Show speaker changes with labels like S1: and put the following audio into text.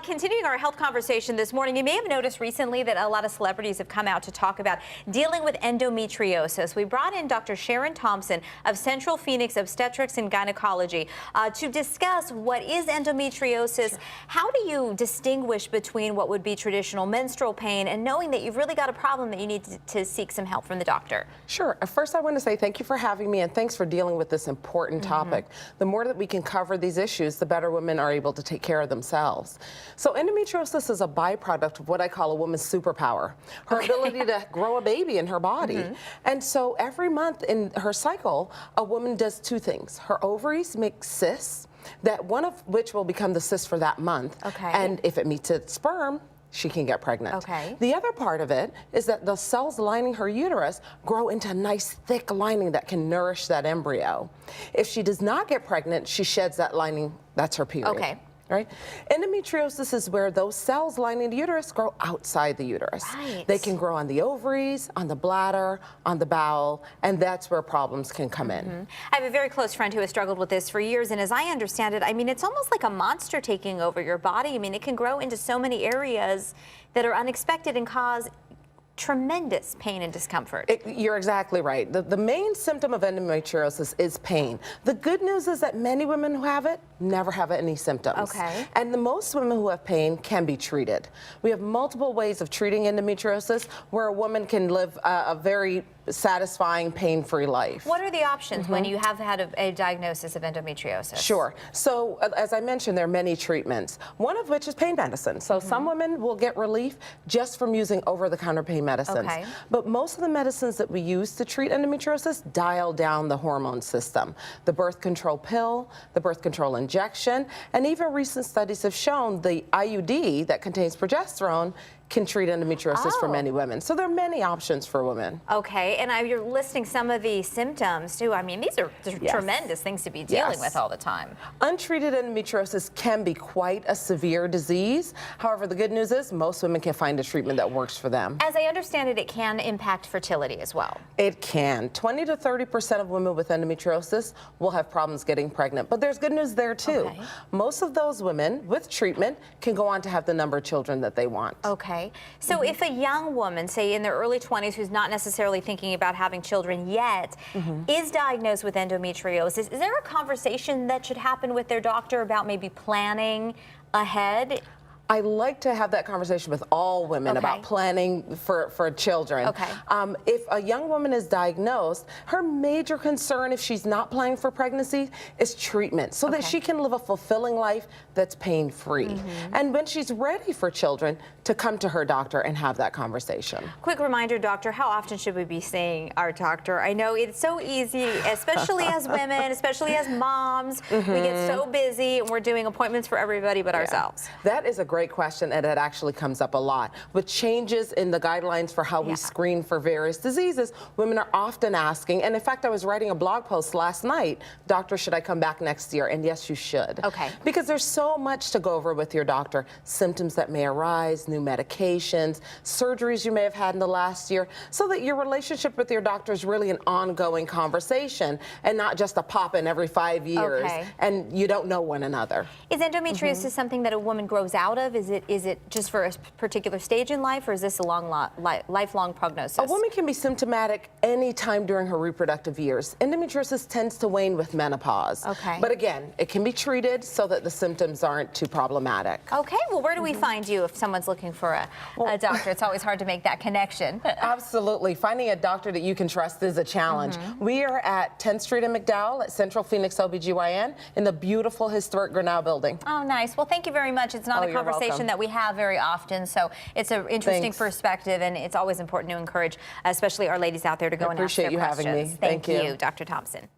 S1: Continuing our health conversation this morning, you may have noticed recently that a lot of celebrities have come out to talk about dealing with endometriosis. We brought in Dr. Sharon Thompson of Central Phoenix Obstetrics and Gynecology to discuss what is endometriosis. Sure. How do you distinguish between what would be traditional menstrual pain and knowing that you've really got a problem that you need to seek some help from the doctor?
S2: Sure. First, I want to say thank you for having me and thanks for dealing with this important topic. The more that we can cover these issues, the better women are able to take care of themselves. So endometriosis is a byproduct of what I call a woman's superpower, her ability to grow a baby in her body. And so every month in her cycle, a woman does two things. Her ovaries make cysts, that one of which will become the cyst for that month. And if it meets its sperm, she can get pregnant. The other part of it is that the cells lining her uterus grow into a nice thick lining that can nourish that embryo. If she does not get pregnant, she sheds that lining. That's her period. Right? Endometriosis is where those cells lining the uterus grow outside the uterus. They can grow on the ovaries, on the bladder, on the bowel, and that's where problems can come in.
S1: I have a very close friend who has struggled with this for years, and as I understand it, I mean, it's almost like a monster taking over your body. I mean, it can grow into so many areas that are unexpected and cause tremendous pain and discomfort.
S2: You're exactly right. The main symptom of endometriosis is pain. The good news is that many women who have it never have any symptoms. And the most women who have pain can be treated. We have multiple ways of treating endometriosis where a woman can live a very satisfying, pain-free life.
S1: What are the options when you have had a diagnosis of endometriosis?
S2: Sure. So, as I mentioned, there are many treatments, one of which is pain medicine. So some women will get relief just from using over-the-counter pain medicines. But most of the medicines that we use to treat endometriosis dial down the hormone system. The birth control pill, the birth control injection, and even recent studies have shown the IUD that contains progesterone can treat endometriosis for many women. So there are many options for women.
S1: And you're listing some of the symptoms too. I mean, these are tremendous things to be dealing with all the time.
S2: Untreated endometriosis can be quite a severe disease. However, the good news is most women can find a treatment that works for them.
S1: As I understand it, it can impact fertility as well.
S2: It can. 20 to 30% of women with endometriosis will have problems getting pregnant. But there's good news there too. Most of those women with treatment can go on to have the number of children that they want.
S1: So if a young woman, say in their early 20s, who's not necessarily thinking about having children yet, is diagnosed with endometriosis, is there a conversation that should happen with their doctor about maybe planning ahead?
S2: I like to have that conversation with all women about planning for children. If a young woman is diagnosed, her major concern if she's not planning for pregnancy is treatment so that she can live a fulfilling life that's pain-free. And when she's ready for children, to come to her doctor and have that conversation.
S1: Quick reminder, doctor, how often should we be seeing our doctor? I know it's so easy, especially as women, especially as moms. We get so busy and we're doing appointments for everybody but ourselves.
S2: That is a great question, and it actually comes up a lot. With changes in the guidelines for how we screen for various diseases, women are often asking, and in fact, I was writing a blog post last night, doctor, should I come back next year? And yes, you should. Because there's so much to go over with your doctor, symptoms that may arise, new medications, surgeries you may have had in the last year, so that your relationship with your doctor is really an ongoing conversation and not just a pop-in every 5 years and you don't know one another.
S1: Is endometriosis something that a woman grows out of? Is it just for a particular stage in life, or is this a lifelong prognosis?
S2: A woman can be symptomatic any time during her reproductive years. Endometriosis tends to wane with menopause. But again, it can be treated so that the symptoms aren't too problematic.
S1: Well, where do we find you if someone's looking for a doctor? It's always hard to make that connection.
S2: Absolutely. Finding a doctor that you can trust is a challenge. We are at 10th Street in McDowell at Central Phoenix OBGYN in the beautiful historic Grinnell building.
S1: Oh, nice. Well, thank you very much. It's not a conversation that we have very often, so it's an interesting perspective, and it's always important to encourage, especially our ladies out there, to go and ask their questions.
S2: I appreciate you having me.
S1: Thank you, Dr. Thompson.